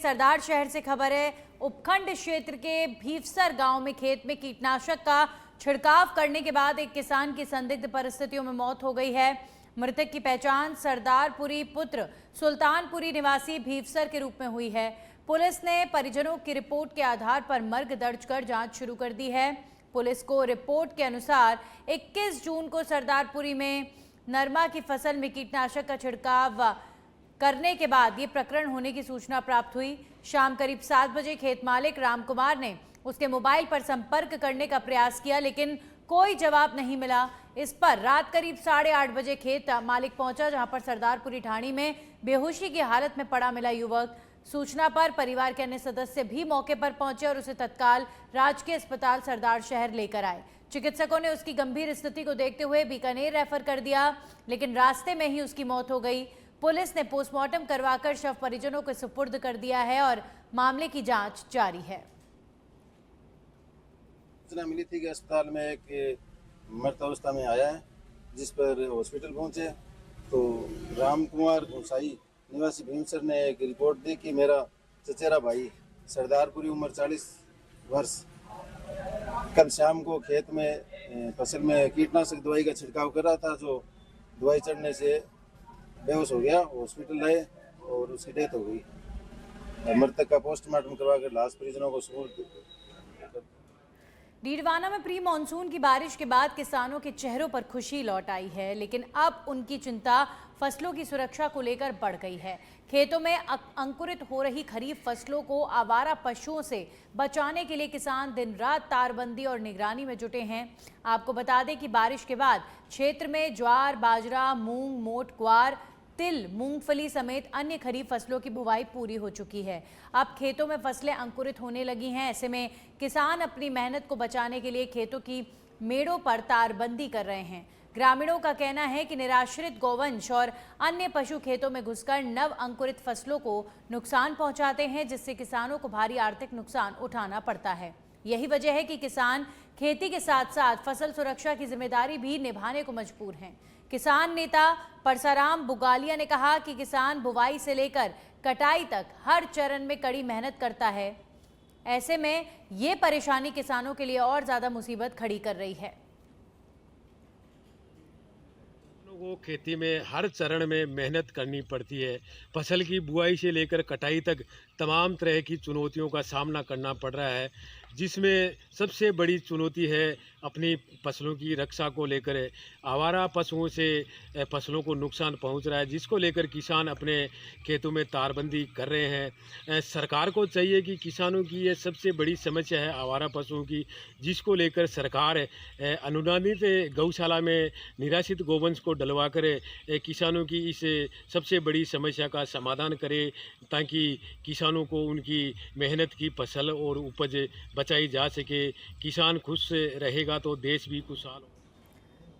सरदार शहर से खबर है। उपखंड क्षेत्र के भीवसर गांव में खेत में कीटनाशक का छिड़काव करने के बाद एक किसान की संदिग्ध परिस्थितियों में मौत हो गई है। मृतक की पहचान सरदारपुरी पुत्र सुल्तानपुरी निवासी भीवसर के रूप में हुई है। पुलिस ने परिजनों की रिपोर्ट के आधार पर मर्ग दर्ज कर जांच शुरू कर दी है। पुलिस को रिपोर्ट के अनुसार 21 जून को सरदारपुरी में नरमा की फसल में कीटनाशक का छिड़काव करने के बाद ये प्रकरण होने की सूचना प्राप्त हुई। शाम करीब 7 बजे खेत मालिक रामकुमार ने उसके मोबाइल पर संपर्क करने का प्रयास किया, लेकिन कोई जवाब नहीं मिला। इस पर रात करीब 8:30 बजे खेत मालिक पहुंचा, जहां पर सरदारपुरी ढाणी में बेहोशी की हालत में पड़ा मिला युवक। सूचना पर परिवार के अन्य सदस्य भी मौके पर पहुंचे और उसे तत्काल राजकीय अस्पताल सरदार शहर लेकर आए। चिकित्सकों ने उसकी गंभीर स्थिति को देखते हुए बीकानेर रेफर कर दिया, लेकिन रास्ते में ही उसकी मौत हो गई। पुलिस ने पोस्टमार्टम करवाकर शव परिजनों को सुपुर्द कर दिया है और मामले की जांच जारी है। सूचना मिली थी कि अस्पताल में एक मृत अवस्था में आया है, जिस पर हॉस्पिटल पहुंचे तो राम कुमार घुसाई निवासी भीमसर ने एक रिपोर्ट दी कि मेरा चचेरा भाई सरदारपुरी उम्र 40 वर्ष कल शाम को खेत में फसल में कीटनाशक दवाई का छिड़काव कर रहा था, जो दवाई चढ़ने से बेहोश हो गया। हॉस्पिटल लाए और उसकी डेथ हो गई। मृतक का पोस्टमार्टम करवाकर लाश परिजनों को सुपुर्द। डीडवाना में प्री मानसून की बारिश के बाद किसानों के चेहरों पर खुशी लौट आई है, लेकिन अब उनकी चिंता फसलों की सुरक्षा को लेकर बढ़ गई है। खेतों में अंकुरित हो रही खरीफ फसलों को आवारा पशुओं से बचाने के लिए किसान दिन रात तारबंदी और निगरानी में जुटे हैं। आपको बता दें कि बारिश के बाद क्षेत्र में ज्वार, बाजरा, मूंग, मोट, ग्वार, तिल, मूंगफली समेत अन्य खरीफ फसलों की बुवाई पूरी हो चुकी है। अब खेतों में फसलें अंकुरित होने लगी हैं। ऐसे में किसान अपनी मेहनत को बचाने के लिए खेतों की मेड़ों पर तारबंदी कर रहे हैं। ग्रामीणों का कहना है कि निराश्रित गौवंश और अन्य पशु खेतों में घुसकर नव अंकुरित फसलों को नुकसान पहुंचाते हैं, जिससे किसानों को भारी आर्थिक नुकसान उठाना पड़ता है। यही वजह है कि किसान खेती के साथ साथ फसल सुरक्षा की जिम्मेदारी भी निभाने को मजबूर हैं। किसान नेता परसाराम बुगालिया ने कहा कि किसान बुवाई से लेकर कटाई तक हर चरण में कड़ी मेहनत करता है। ऐसे में ये परेशानी किसानों के लिए और ज्यादा मुसीबत खड़ी कर रही है। को खेती में हर चरण में मेहनत करनी पड़ती है। फसल की बुआई से लेकर कटाई तक तमाम तरह की चुनौतियों का सामना करना पड़ रहा है, जिसमें सबसे बड़ी चुनौती है अपनी फसलों की रक्षा को लेकर। आवारा पशुओं से फसलों को नुकसान पहुंच रहा है, जिसको लेकर किसान अपने खेतों में तारबंदी कर रहे हैं। सरकार को चाहिए कि किसानों की ये सबसे बड़ी समस्या है आवारा पशुओं की, जिसको लेकर सरकार अनुदानित गौशाला में निराश्रित गोवंश को डलवा कर किसानों की इस सबसे बड़ी समस्या का समाधान करे, ताकि किसानों को उनकी मेहनत की फसल और उपज बचाई जा सके। किसान खुश रहेगा तो देश भी खुशहाल हो।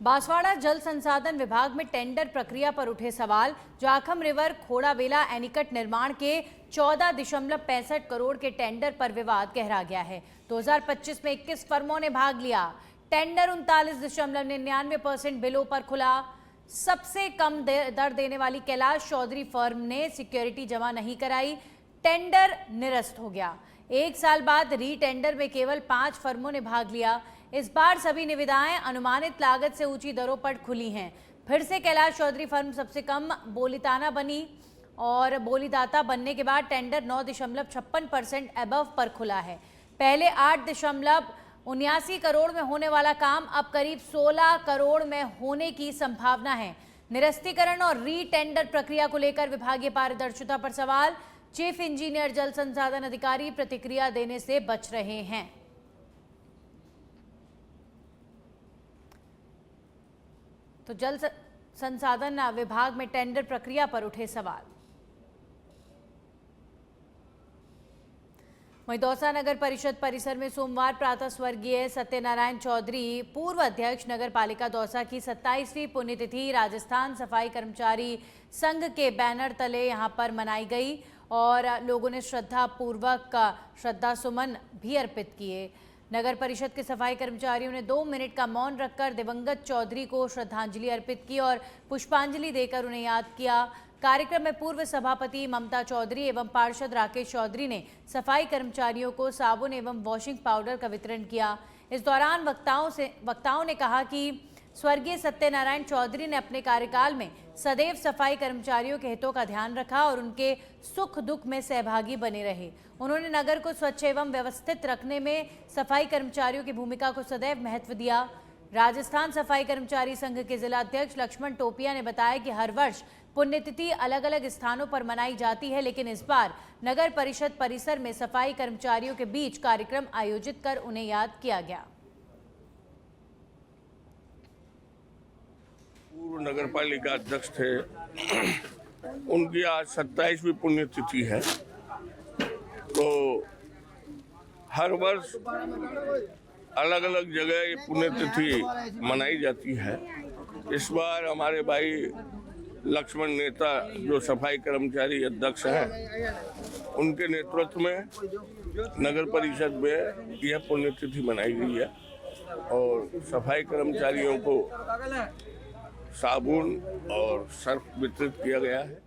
बांसवाड़ा जल संसाधन विभाग में टेंडर प्रक्रिया पर उठे सवाल। जाखम रिवर खोड़ावेला एनीकट निर्माण के 14.65 करोड़ के टेंडर पर विवाद गहरा गया है। 2025 में 21 फर्मों ने भाग लिया। टेंडर 39.99% बिलों पर खुला। सबसे कम दर देने वाली कैलाश चौधरी फर्म ने सिक्योरिटी जमा नहीं कराई। टेंडर निरस्त हो गया। 1 साल बाद री टेंडर में केवल 5 फर्मों ने भाग लिया। इस बार सभी निविदाएं अनुमानित लागत से ऊंची दरों पर खुली हैं। फिर से कैलाश चौधरी फर्म सबसे कम बोलीदाता बनी और बोलीदाता बनने के बाद टेंडर 9.56% अबव पर खुला है। पहले 8.79 करोड़ में होने वाला काम अब करीब 16 करोड़ में होने की संभावना है। निरस्तीकरण और री टेंडर प्रक्रिया को लेकर विभागीय पारदर्शिता पर सवाल। चीफ इंजीनियर जल संसाधन अधिकारी प्रतिक्रिया देने से बच रहे हैं। तो जल संसाधन विभाग में टेंडर प्रक्रिया पर उठे सवाल। वहीं दौसा नगर परिषद परिसर में सोमवार प्रातः स्वर्गीय सत्यनारायण चौधरी पूर्व अध्यक्ष नगर पालिका दौसा की 27वीं पुण्यतिथि राजस्थान सफाई कर्मचारी संघ के बैनर तले यहां पर मनाई गई और लोगों ने श्रद्धा सुमन भी अर्पित किए। नगर परिषद के सफाई कर्मचारियों ने 2 मिनट का मौन रखकर दिवंगत चौधरी को श्रद्धांजलि अर्पित की और पुष्पांजलि देकर उन्हें याद किया। कार्यक्रम में पूर्व सभापति ममता चौधरी एवं पार्षद राकेश चौधरी ने सफाई कर्मचारियों को साबुन एवं वॉशिंग पाउडर का वितरण किया। इस दौरान वक्ताओं ने कहा कि स्वर्गीय सत्यनारायण चौधरी ने अपने कार्यकाल में सदैव सफाई कर्मचारियों के हितों का ध्यान रखा और उनके सुख दुख में सहभागी बने रहे। उन्होंने नगर को स्वच्छ एवं व्यवस्थित रखने में सफाई कर्मचारियों की भूमिका को सदैव महत्व दिया। राजस्थान सफाई कर्मचारी संघ के जिला अध्यक्ष लक्ष्मण टोपिया ने बताया कि हर वर्ष पुण्यतिथि अलग अलग स्थानों पर मनाई जाती है, लेकिन इस बार नगर परिषद परिसर में सफाई कर्मचारियों के बीच कार्यक्रम आयोजित कर उन्हें याद किया गया। पूर्व नगर पालिका अध्यक्ष थे, उनकी आज 27वीं पुण्यतिथि है। तो हर वर्ष अलग अलग जगह ये पुण्यतिथि मनाई जाती है। इस बार हमारे भाई लक्ष्मण नेता जो सफाई कर्मचारी अध्यक्ष हैं, उनके नेतृत्व में नगर परिषद में यह पुण्यतिथि मनाई गई है और सफाई कर्मचारियों को साबुन और सर्फ वितरित किया गया है।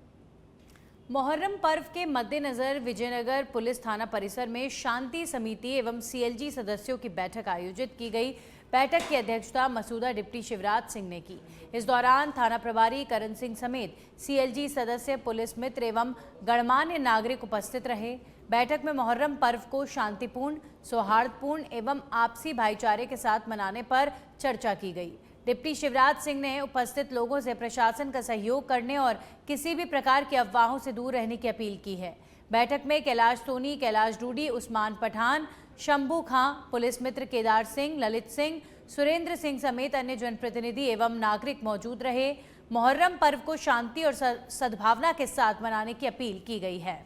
मोहर्रम पर्व के मद्देनजर विजयनगर पुलिस थाना परिसर में शांति समिति एवं सीएलजी सदस्यों की बैठक आयोजित की गई। बैठक की अध्यक्षता मसूदा डिप्टी शिवराज सिंह ने की। इस दौरान थाना प्रभारी करण सिंह समेत सीएलजी सदस्य, पुलिस मित्र एवं गणमान्य नागरिक उपस्थित रहे। बैठक में मोहर्रम पर्व को शांतिपूर्ण, सौहार्दपूर्ण एवं आपसी भाईचारे के साथ मनाने पर चर्चा की गई। डिप्टी शिवराज सिंह ने उपस्थित लोगों से प्रशासन का सहयोग करने और किसी भी प्रकार की अफवाहों से दूर रहने की अपील की है। बैठक में कैलाश सोनी, कैलाश डूडी, उस्मान पठान, शंभू खां, पुलिस मित्र केदार सिंह, ललित सिंह, सुरेंद्र सिंह समेत अन्य जनप्रतिनिधि एवं नागरिक मौजूद रहे। मोहर्रम पर्व को शांति और सद्भावना के साथ मनाने की अपील की गई है।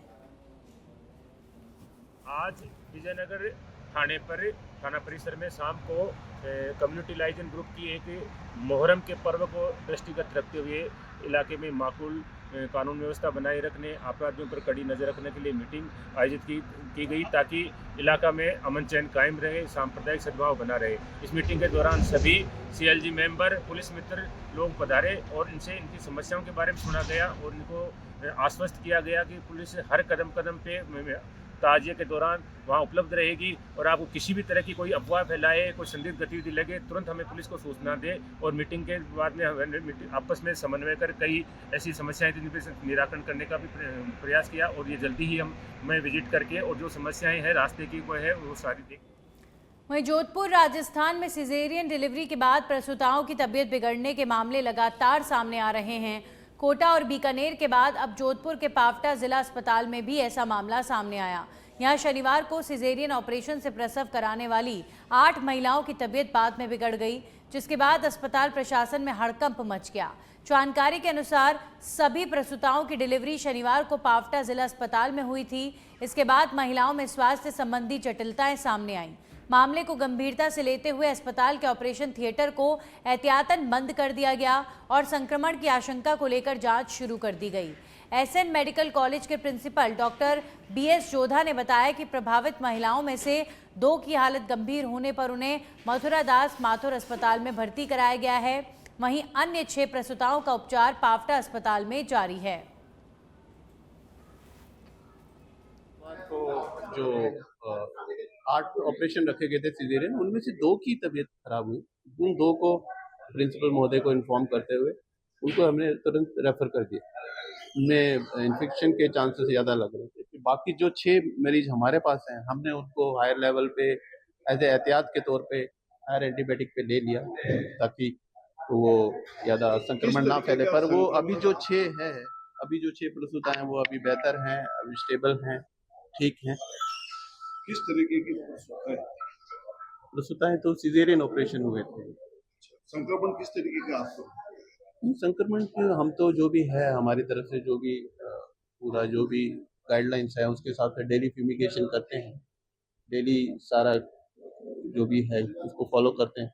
आज विजयनगर थाना परिसर में शाम को कम्युनिटी लाइजन ग्रुप की एक मोहर्रम के पर्व को दृष्टिगत रखते हुए इलाके में माकूल कानून व्यवस्था बनाए रखने, अपराधियों पर कड़ी नज़र रखने के लिए मीटिंग आयोजित की गई ताकि इलाका में अमन चैन कायम रहे, सांप्रदायिक सद्भाव बना रहे। इस मीटिंग के दौरान सभी सीएलजी मेंबर, पुलिस मित्र लोग पधारे और इनसे इनकी समस्याओं के बारे में सुना गया और इनको आश्वस्त किया गया कि पुलिस हर कदम पे ताजिए के दौरान वहाँ उपलब्ध रहेगी और आपको किसी भी तरह की कोई अफवाह फैलाए, कोई संदिग्ध गतिविधि लगे, तुरंत हमें पुलिस को सूचना दे। और मीटिंग के बाद में आपस में समन्वय कर कई ऐसी समस्याएं थी जिन पर निराकरण करने का भी प्रयास किया और ये जल्दी ही मैं विजिट करके और जो समस्याएं हैं रास्ते की वो है वो सारी देख। वहीं जोधपुर राजस्थान में सिजेरियन डिलीवरी के बाद प्रसूताओं की तबीयत बिगड़ने के मामले लगातार सामने आ रहे हैं। कोटा और बीकानेर के बाद अब जोधपुर के पावटा जिला अस्पताल में भी ऐसा मामला सामने आया। यहां शनिवार को सिजेरियन ऑपरेशन से प्रसव कराने वाली 8 महिलाओं की तबीयत बाद में बिगड़ गई, जिसके बाद अस्पताल प्रशासन में हड़कंप मच गया। जानकारी के अनुसार सभी प्रसूताओं की डिलीवरी शनिवार को पावटा जिला अस्पताल में हुई थी। इसके बाद महिलाओं में स्वास्थ्य संबंधी जटिलताएं सामने आईं। मामले को गंभीरता से लेते हुए अस्पताल के ऑपरेशन थिएटर को एहतियातन बंद कर दिया गया और संक्रमण की आशंका को लेकर जांच शुरू कर दी गई। एसएन मेडिकल कॉलेज के प्रिंसिपल डॉक्टर बीएस जोधा ने बताया कि प्रभावित महिलाओं में से 2 की हालत गंभीर होने पर उन्हें मथुरा दास माथुर अस्पताल में भर्ती कराया गया है। वहीं अन्य 6 प्रसूताओं का उपचार पावटा अस्पताल में जारी है। तो जो 8 ऑपरेशन रखे गए थे सिजेरियन, उनमें से 2 की तबीयत खराब हुई। उन 2 को प्रिंसिपल महोदय को इन्फॉर्म करते हुए उनको हमने तुरंत रेफर कर दिया। उनमें इन्फेक्शन के चांसेस ज़्यादा लग रहे थे। बाकी जो 6 मरीज हमारे पास हैं, हमने उनको हायर लेवल पे एज ए एहतियात के तौर पे हायर एंटीबायोटिक पे ले लिया ताकि वो ज़्यादा संक्रमण ना फैले। पर वो अभी जो 6 प्रसूता हैं वो अभी बेहतर हैं, अभी स्टेबल हैं, ठीक हैं। किस तरीके की प्रसूताएं तो सिजेरियन ऑपरेशन हुए थे। संक्रमण किस तरीके का आपको? संक्रमण की हम तो जो भी है हमारी तरफ से जो भी पूरा जो भी गाइडलाइंस है उसके हिसाब से डेली फ्यूमिगेशन करते हैं, डेली सारा जो भी है उसको फॉलो करते हैं।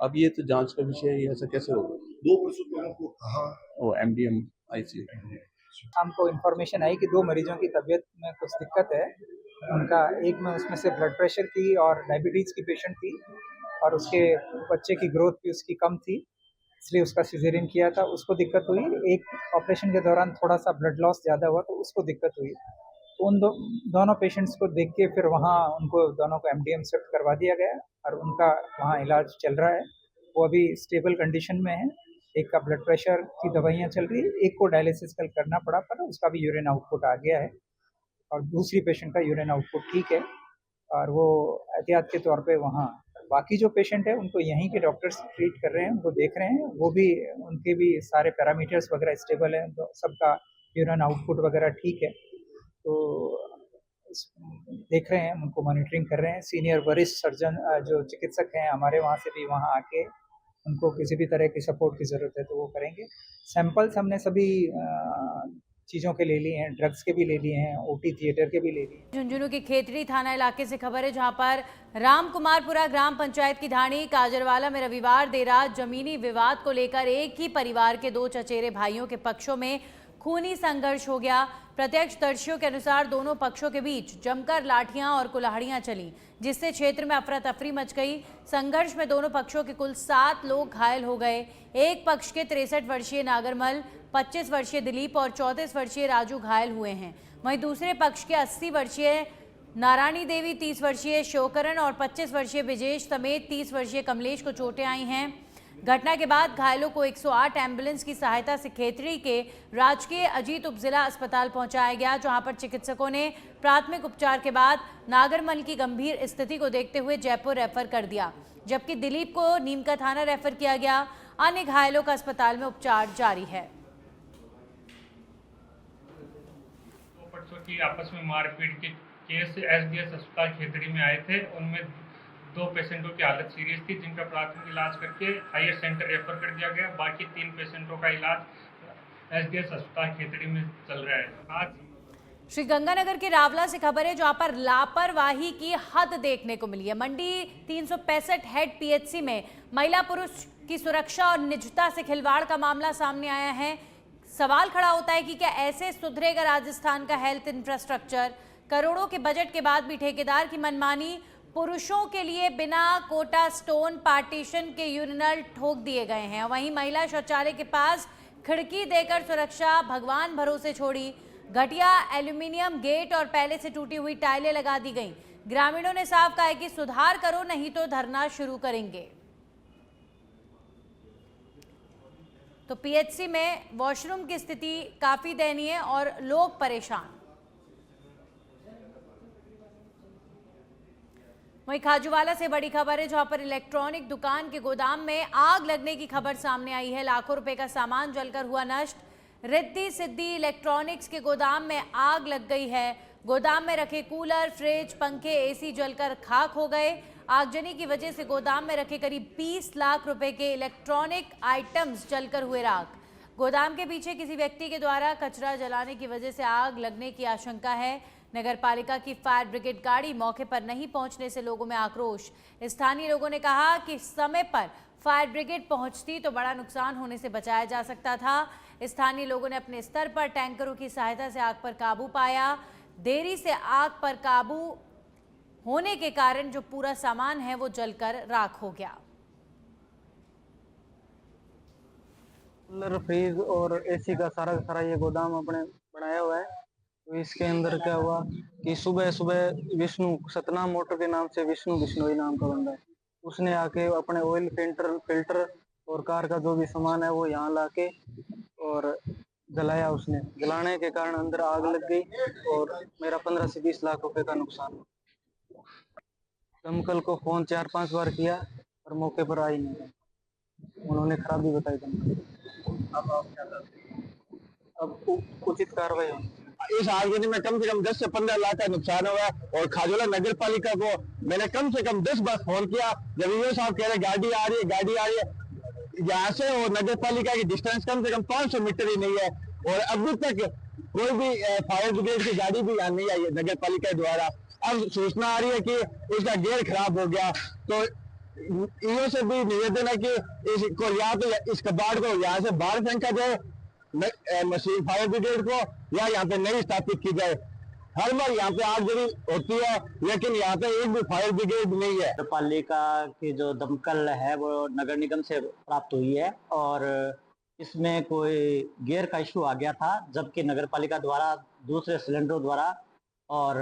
अब ये तो जांच का विषय है, ऐसा कैसे होगा। 2 प्रसूताओं को कहा वो एमडीएम आईसीयू। हमको इन्फॉर्मेशन आई कि 2 मरीजों की तबीयत में कुछ दिक्कत है। उनका एक में उसमें से ब्लड प्रेशर की और डायबिटीज़ की पेशेंट थी और उसके बच्चे की ग्रोथ भी उसकी कम थी। इसलिए उसका सिजेरियन किया था। उसको दिक्कत हुई, एक ऑपरेशन के दौरान थोड़ा सा ब्लड लॉस ज़्यादा हुआ तो उसको दिक्कत हुई। तो उन दोनों पेशेंट्स को देख के फिर वहाँ उनको दोनों को एमडीएम शिफ्ट करवा दिया गया और उनका वहाँ इलाज चल रहा है। वो अभी स्टेबल कंडीशन में है। एक का ब्लड प्रेशर की दवाइयाँ चल रही है, एक को डायलिसिस कल करना पड़ा, पर उसका भी यूरिन आउटपुट आ गया है और दूसरी पेशेंट का यूरिन आउटपुट ठीक है और वो एहतियात के तौर पे वहाँ बाकी जो पेशेंट है उनको यहीं के डॉक्टर्स ट्रीट कर रहे हैं, उनको देख रहे हैं। वो भी उनके भी सारे पैरामीटर्स वगैरह स्टेबल हैं, तो सबका यूरिन आउटपुट वगैरह ठीक है। तो देख रहे हैं, उनको मॉनिटरिंग कर रहे हैं। सीनियर वरिष्ठ सर्जन जो चिकित्सक हैं हमारे वहाँ से भी वहाँ आके उनको किसी भी तरह की सपोर्ट की ज़रूरत है तो वो करेंगे। सैंपल्स हमने सभी चीज़ों के ले लिए हैं, ड्रग्स के भी ले लिए हैं, ओटी थिएटर के भी ले लिए हैं। झुंझुनू के खेतड़ी थाना इलाके से खबर है, जहां पर रामकुमारपुरा ग्राम पंचायत की ढाणी काजरवाला में रविवार देर रात जमीनी विवाद को लेकर एक ही परिवार के दो चचेरे भाइयों के पक्षों में खूनी संघर्ष हो गया। प्रत्यक्षदर्शियों के अनुसार दोनों पक्षों के बीच जमकर लाठियां और कुल्हाड़ियां चली, जिससे क्षेत्र में अफरा तफरी मच गई। संघर्ष में दोनों पक्षों के कुल 7 लोग घायल हो गए। एक पक्ष के 63 वर्षीय नागरमल, 25 वर्षीय दिलीप और 34 वर्षीय राजू घायल हुए हैं। वहीं दूसरे पक्ष के 80 वर्षीय नारायणी देवी, 30 वर्षीय शोकरन और 25 वर्षीय विजेश समेत 30 वर्षीय कमलेश को चोटें आई हैं। घटना के बाद घायलों को 108 एम्बुलेंस की सहायता से खेतड़ी के राजकीय अजीत उपजिला अस्पताल पहुंचाया गया, जहां पर चिकित्सकों ने प्राथमिक उपचार के बाद नागरमल की गंभीर स्थिति को देखते हुए जयपुर रेफर कर दिया, जबकि दिलीप को नीमका थाना रेफर किया गया। अन्य घायलों का अस्पताल में उपचार जारी है। दो पक्षों की आपस में मारपीट के केस एसडीएस अस्पताल खेतड़ी में आए थे। उनमें 2 पेशेंटों की हालत सीरियस थी, जिनका प्राथमिक इलाज करके हायर सेंटर रेफर कर दिया गया। बाकी 3 पेशेंटों का इलाज एसडीएस अस्पताल खेतड़ी में चल रहा है। आज श्रीगंगानगर के रावला से खबर है, जहां पर लापरवाही की हद देखने को मिली है। मंडी 365 हेड पीएचसी में महिला पुरुष की सुरक्षा और निजता से खिलवाड़ का मामला सामने आया है। सवाल खड़ा होता है कि क्या ऐसे सुधरेगा राजस्थान का हेल्थ इंफ्रास्ट्रक्चर? करोड़ों के बजट के बाद भी ठेकेदार की मनमानी। पुरुषों के लिए बिना कोटा स्टोन पार्टीशन के यूरिनल ठोक दिए गए हैं। वहीं महिला शौचालय के पास खिड़की देकर सुरक्षा भगवान भरोसे छोड़ी। घटिया एल्यूमिनियम गेट और पहले से टूटी हुई टाइलें लगा दी गईं। ग्रामीणों ने साफ कहा है कि सुधार करो, नहीं तो धरना शुरू करेंगे। तो पीएचसी में वॉशरूम की स्थिति काफी दयनीय और लोग परेशान। वहीं खाजूवाला से बड़ी खबर है, जहां पर इलेक्ट्रॉनिक दुकान के गोदाम में आग लगने की खबर सामने आई है। लाखों रुपए का सामान जलकर हुआ नष्ट। रिद्धि सिद्धि इलेक्ट्रॉनिक्स के गोदाम में आग लग गई है। गोदाम में रखे कूलर, फ्रिज, पंखे, एसी जलकर खाक हो गए। आगजनी की वजह से गोदाम में रखे करीब 20 लाख रुपए के इलेक्ट्रॉनिक आइटम्स जलकर हुए राख। गोदाम के पीछे किसी व्यक्ति के द्वारा कचरा जलाने की वजह से आग लगने की आशंका है। नगर पालिका की फायर ब्रिगेड गाड़ी मौके पर नहीं पहुंचने से लोगों में आक्रोश। स्थानीय लोगों ने कहा कि समय पर फायर ब्रिगेड पहुंचती तो बड़ा नुकसान होने से बचाया जा सकता था। स्थानीय लोगों ने अपने स्तर पर टैंकरों की सहायता से आग पर काबू पाया। देरी से आग पर काबू होने के कारण जो पूरा सामान है वो जलकर राख हो गया। कूलर, फ्रिज और एसी का सारा ये गोदाम अपने बनाया हुआ है। तो इसके अंदर क्या हुआ कि सुबह सुबह विष्णु सतनाम मोटर के नाम से विष्णु बिश्नोई नाम का बंदा है, उसने आके अपने ऑयल फिल्टर और कार का जो भी सामान है वो यहाँ लाके और जलाया। उसने जलाने के कारण अंदर आग लग गई और मेरा 15 से 20 लाख रुपए का नुकसान हुआ। दमकल को फोन 4-5 बार किया और मौके पर आई नहीं, उन्होंने खराबी बताई दमकल। अब उचित कार्रवाई हो। इस आगजनी में कम से कम 10 से 15 लाख का नुकसान हुआ है और खाजोला नगर पालिका को मैंने कम से कम 10 बार फोन किया। जब ईओ साहब कह रहे गाड़ी आ रही है यहाँ से और नगर पालिका की डिस्टेंस कम से कम 500 मीटर ही नहीं है और अभी तक कोई भी फायर ब्रिगेड की गाड़ी भी यहाँ नहीं आई है नगर पालिका द्वारा। अब सूचना आ रही है कि उसका गियर खराब हो गया, तो ईओ से भी निवेदन है कि इसको या तो इस कबाड़ को यहाँ से बाहर फेंका जाए मशीन फायर ब्रिगेड को, या यहाँ पे नई स्थापित की जाए। हर बार यहाँ पे आगजनी होती है, लेकिन यहाँ पे एक भी फायर ब्रिगेड नहीं है। नगर पालिका की जो दमकल है वो नगर निगम से प्राप्त हुई है और इसमें कोई गियर का इशू आ गया था, जबकि नगर पालिका द्वारा दूसरे सिलेंडरों द्वारा और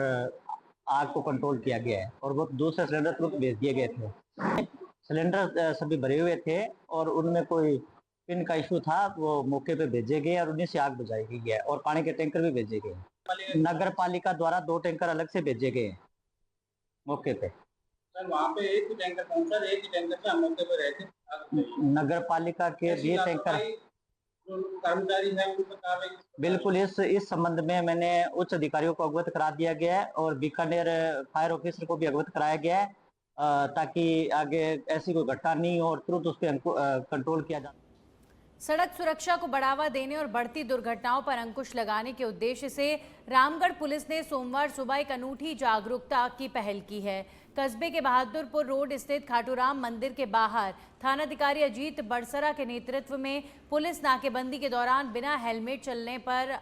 आग को कंट्रोल किया गया है और वो दूसरे सिलेंडर तुरंत भेज दिए गए थे। सिलेंडर सभी भरे हुए थे और उनमें कोई पिन का इशू था, वो मौके पे भेजे गए और उन्हीं से आग बुझाई गई है और पानी के टैंकर भी भेजे गए। नगर पालिका द्वारा 2 टैंकर अलग से भेजे गए हैं मौके पे। सर वहाँ पे एक ही टैंकर पहुंचा, एक ही टैंकर से हम मौके पे रहे थे। नगर पालिका के 20 टैंकर जो कर्मचारी है उन पर कार्रवाई बिल्कुल इस संबंध में मैंने उच्च अधिकारियों को अवगत करा दिया गया है और बीकानेर फायर ऑफिसर को भी अवगत कराया गया है ताकि आगे ऐसी कोई घटना नहीं हो और तुरंत उस पर कंट्रोल किया जाए। सड़क सुरक्षा को बढ़ावा देने और बढ़ती दुर्घटनाओं पर अंकुश लगाने के उद्देश्य से रामगढ़ पुलिस ने सोमवार सुबह एक अनूठी जागरूकता की पहल की है। कस्बे के बहादुरपुर रोड स्थित खाटूराम मंदिर के बाहर थानाधिकारी अजीत बड़सरा के नेतृत्व में पुलिस नाकेबंदी के दौरान बिना हेलमेट चलने पर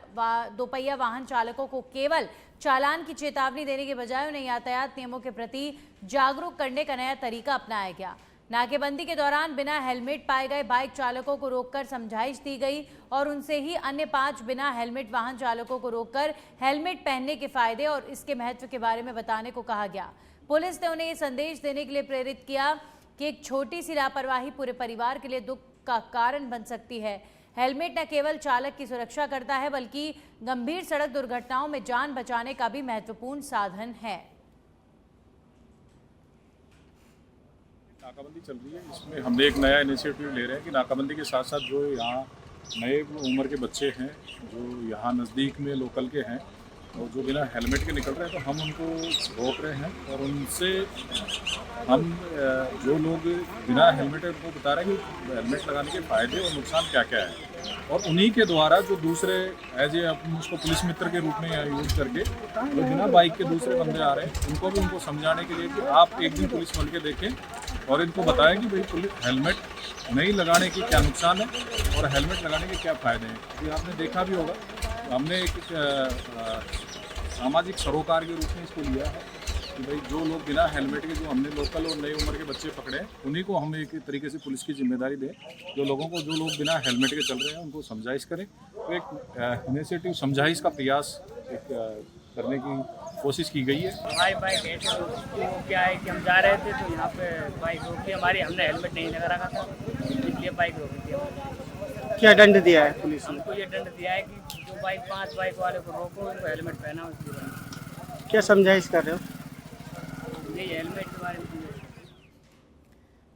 दोपहिया वाहन चालकों को केवल चालान की चेतावनी देने के बजाय उन्हें यातायात नियमों के प्रति जागरूक करने का नया तरीका अपनाया गया। नाकेबंदी के दौरान बिना हेलमेट पाए गए बाइक चालकों को रोककर समझाइश दी गई और उनसे ही अन्य 5 बिना हेलमेट वाहन चालकों को रोककर हेलमेट पहनने के फायदे और इसके महत्व के बारे में बताने को कहा गया। पुलिस ने उन्हें ये संदेश देने के लिए प्रेरित किया कि एक छोटी सी लापरवाही पूरे परिवार के लिए दुख का कारण बन सकती है। हेलमेट न केवल चालक की सुरक्षा करता है बल्कि गंभीर सड़क दुर्घटनाओं में जान बचाने का भी महत्वपूर्ण साधन है। नाकाबंदी चल रही है, इसमें हम एक नया इनिशिएटिव ले रहे हैं कि नाकाबंदी के साथ साथ जो यहाँ नए उम्र के बच्चे हैं जो यहाँ नज़दीक में लोकल के हैं और जो बिना हेलमेट के निकल रहे हैं तो हम उनको रोक रहे हैं और उनसे हम जो लोग बिना हेलमेट को बता रहे हैं कि हेलमेट लगाने के फ़ायदे और नुकसान क्या क्या है और उन्हीं के द्वारा जो दूसरे एज ए उसको पुलिस मित्र के रूप में यूज़ करके जो बिना बाइक के दूसरे बंदे आ रहे हैं उनको भी उनको समझाने के लिए कि आप एक दिन पुलिस बन के देखें और इनको बताएं कि भाई पुलिस हेलमेट नहीं लगाने के क्या नुकसान है और हेलमेट लगाने के क्या फ़ायदे हैं। ये आपने देखा भी होगा, हमने एक सामाजिक सरोकार के रूप में इसको लिया है कि भाई जो लोग बिना हेलमेट के जो हमने लोकल और नई उम्र के बच्चे पकड़े हैं उन्हीं को हम एक तरीके से पुलिस की जिम्मेदारी दें, जो लोग बिना हेलमेट के चल रहे हैं उनको समझाइश करें। तो एक इनिशिएटिव समझाइश का प्रयास एक करने की कोशिश की गई है। हमारी बाइक ऐसे तो क्या है कि हम जा रहे थे तो यहाँ पे बाइक रोकी हमारी, हमने हेलमेट नहीं लगा रखा था इसलिए बाइक रोकी थी हमारी। क्या दंड दिया है पुलिस ने? हमको ये दंड दिया है कि जो 5 बाइक वाले को रोको उनको हेलमेट पहना उसकी। क्या समझाइश कर रहे हो? यही हेलमेट के बारे में।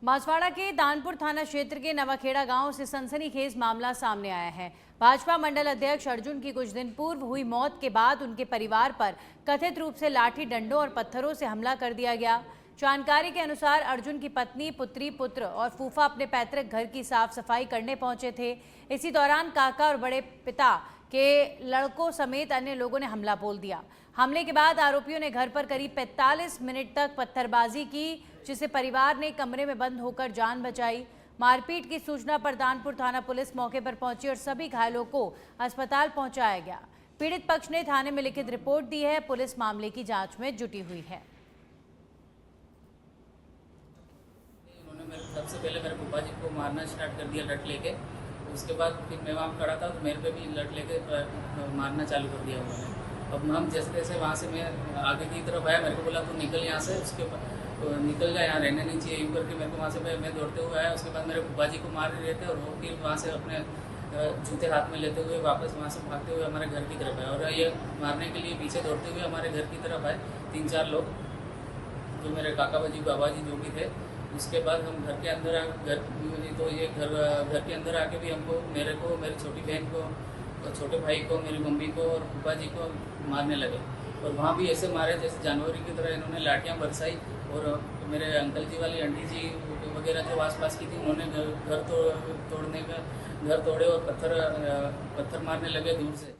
बांसवाड़ा के दानपुर थाना क्षेत्र के नवाखेड़ा गांव से सनसनीखेज मामला सामने आया है। भाजपा मंडल अध्यक्ष अर्जुन की कुछ दिन पूर्व हुई मौत के बाद उनके परिवार पर कथित रूप से लाठी डंडों और पत्थरों से हमला कर दिया गया। जानकारी के अनुसार अर्जुन की पत्नी, पुत्री, पुत्र और फूफा अपने पैतृक घर की साफ सफाई करने पहुंचे थे। इसी दौरान काका और बड़े पिता के लड़कों समेत अन्य लोगों ने हमला बोल दिया। हमले के बाद आरोपियों ने घर पर करीब 45 मिनट तक पत्थरबाजी की, जिसे परिवार ने कमरे में बंद होकर जान बचाई। मारपीट की सूचना पर दानपुर थाना पुलिस मौके पर पहुंची और सभी घायलों को अस्पताल पहुंचाया गया। पीड़ित पक्ष ने थाने में लिखित रिपोर्ट दी है। पुलिस मामले की जांच में जुटी हुई है। सबसे पहले मेरे फूफा जी को मारना स्टार्ट कर दिया लट लेके, उसके बाद फिर मैं वहाँ खड़ा था तो मेरे पे भी लट लेके मारना चालू कर दिया उन्होंने। अब हम जैसे तैसे वहाँ से मैं आगे की तरफ आया, मेरे को बोला तू निकल यहाँ से, उसके बाद तो निकल जाए, यहाँ रहने नहीं चाहिए यूँ करके मेरे को वहाँ से मैं दौड़ते हुए आया। उसके बाद मेरे फूफा जी को मार रहे थे और वो फिर वहाँ से अपने जूते हाथ में लेते हुए वापस वहाँ से भागते हुए हमारे घर की तरफ आए और ये मारने के लिए पीछे दौड़ते हुए हमारे घर की तरफ आए 3-4 लोग, जो मेरे काका बाजी बाबा जी जो भी थे। उसके बाद हम घर के अंदर तो ये घर के अंदर आके भी हमको, मेरे को, मेरी छोटी बहन को, छोटे भाई को, मेरी मम्मी को और फूफा जी को मारने लगे। और वहाँ भी ऐसे मारे जैसे जानवरों की तरह इन्होंने लाठियाँ बरसाई और मेरे अंकल जी वाली आंटी जी वगैरह जो आसपास की थी उन्होंने घर तोड़े और पत्थर मारने लगे दूर से।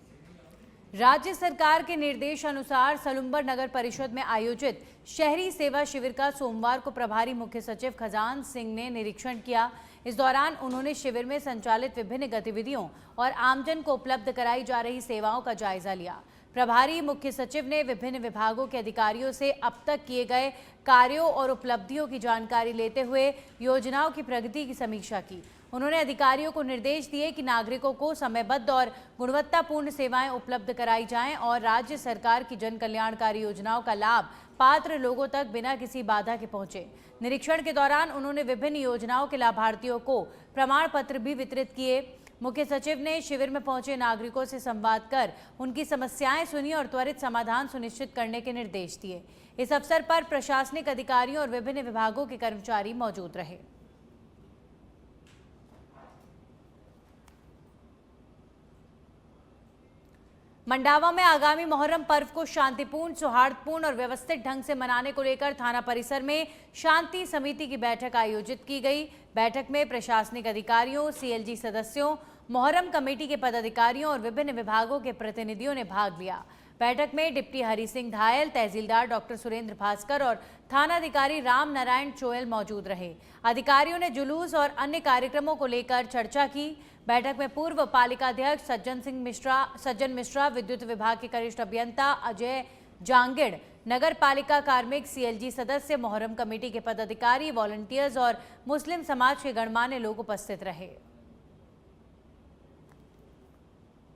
राज्य सरकार के निर्देश अनुसार सलुम्बर नगर परिषद में आयोजित शहरी सेवा शिविर का सोमवार को प्रभारी मुख्य सचिव खजान सिंह ने निरीक्षण किया। इस दौरान उन्होंने शिविर में संचालित विभिन्न गतिविधियों और आमजन को उपलब्ध कराई जा रही सेवाओं का जायजा लिया। प्रभारी मुख्य सचिव ने विभिन्न विभागों के अधिकारियों से अब तक किए गए कार्यों और उपलब्धियों की जानकारी लेते हुए योजनाओं की प्रगति की समीक्षा की। उन्होंने अधिकारियों को निर्देश दिए कि नागरिकों को समयबद्ध और गुणवत्तापूर्ण सेवाएं उपलब्ध कराई जाएं और राज्य सरकार की जन कल्याणकारी योजनाओं का लाभ पात्र लोगों तक बिना किसी बाधा के पहुंचे। निरीक्षण के दौरान उन्होंने विभिन्न योजनाओं के लाभार्थियों को प्रमाण पत्र भी वितरित किए। मुख्य सचिव ने शिविर में पहुंचे नागरिकों से संवाद कर उनकी समस्याएं सुनी और त्वरित समाधान सुनिश्चित करने के निर्देश दिए। इस अवसर पर प्रशासनिक अधिकारियों और विभिन्न विभागों के कर्मचारी मौजूद रहे। मंडावा में आगामी मोहर्रम पर्व को शांतिपूर्ण, सौहार्दपूर्ण और व्यवस्थित ढंग से मनाने को लेकर थाना परिसर में शांति समिति की बैठक आयोजित की गई। बैठक में प्रशासनिक अधिकारियों, सीएलजी सदस्यों, मोहर्रम कमेटी के पदाधिकारियों और विभिन्न विभागों के प्रतिनिधियों ने भाग लिया। बैठक में डिप्टी हरि सिंह धायल, तहसीलदार डॉक्टर सुरेंद्र भास्कर और थानाधिकारी राम नारायण चोयल मौजूद रहे। अधिकारियों ने जुलूस और अन्य कार्यक्रमों को लेकर चर्चा की। बैठक में पूर्व पालिकाध्यक्ष सज्जन मिश्रा, विद्युत विभाग के वरिष्ठ अभियंता अजय जांगिड़, नगर पालिका कार्मिक, सीएलजी सदस्य, मोहर्रम कमेटी के पदाधिकारी, वॉलंटियर्स और मुस्लिम समाज के गणमान्य लोग उपस्थित रहे।